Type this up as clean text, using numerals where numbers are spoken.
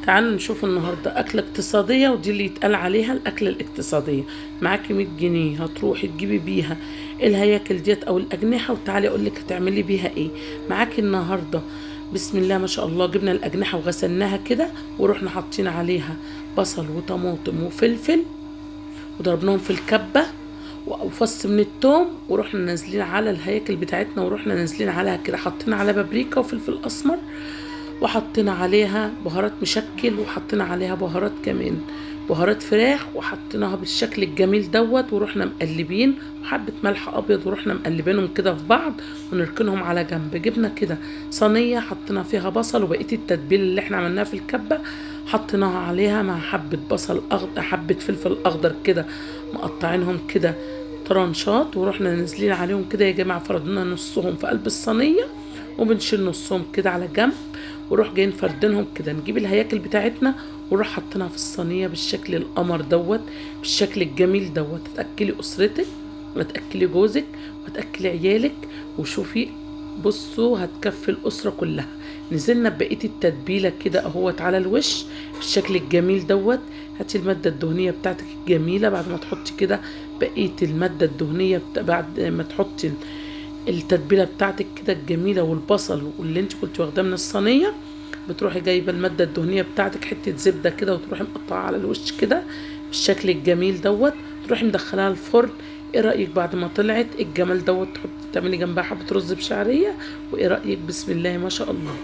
تعالوا نشوف النهاردة أكلة اقتصادية، ودي اللي يتقال عليها الأكلة الاقتصادية. معاكي 100 جنيه هتروحي تجيبي بيها الهياكل ديت أو الأجنحة، وتعالي أقولك هتعملي بيها إيه. معاكي النهاردة بسم الله ما شاء الله جبنا الأجنحة وغسلناها كده، ورحنا حاطين عليها بصل وطماطم وفلفل وضربناهم في الكبة وفص من التوم، ورحنا نازلين على الهياكل بتاعتنا، ورحنا نازلين عليها كده، حطينا عليها بابريكا وفلفل أسمر، وحطينا عليها بهارات مشكل، وحطينا عليها بهارات كمان بهارات فراخ، وحطيناها بالشكل الجميل دوت، ورحنا مقلبين وحبة ملح ابيض، ورحنا مقلبينهم كده في بعض ونركنهم على جنب. جبنا كده صينية حطينا فيها بصل وبقية التتبيل اللي احنا عملناها في الكبة، حطيناها عليها مع حبة بصل اخضر، حبة فلفل اخضر كده مقطعينهم كده طرنشات، ورحنا نازلين عليهم كده يا جماعة، فردنا نصهم في قلب الصينية وبنشيل نصهم كده على جنب، وروح جايين فردينهم كده. نجيب الهياكل بتاعتنا ونروح حاطينها في الصينيه بالشكل القمر دوت، بالشكل الجميل دوت. هتاكلي اسرتك وهتاكلي جوزك وهتاكلي عيالك، وشوفي بصوا هتكفي الاسره كلها. نزلنا ببقيه التتبيله كده اهوت على الوش بالشكل الجميل دوت. هاتي الماده الدهنيه بتاعتك الجميله بعد ما تحطي كده بقيه الماده الدهنيه بعد ما تحطي التتبيله بتاعتك كده الجميله والبصل واللي انت كنت واخداه من الصينيه، بتروحي جايبه الماده الدهنيه بتاعتك حته زبده كده، وتروحي مقطعها على الوش كده بالشكل الجميل دوت، تروحي مدخلاها الفرن. ايه رايك بعد ما طلعت الجمال دوت؟ تعملي جنبها حبه رز بشعريه، وايه رايك؟ بسم الله ما شاء الله.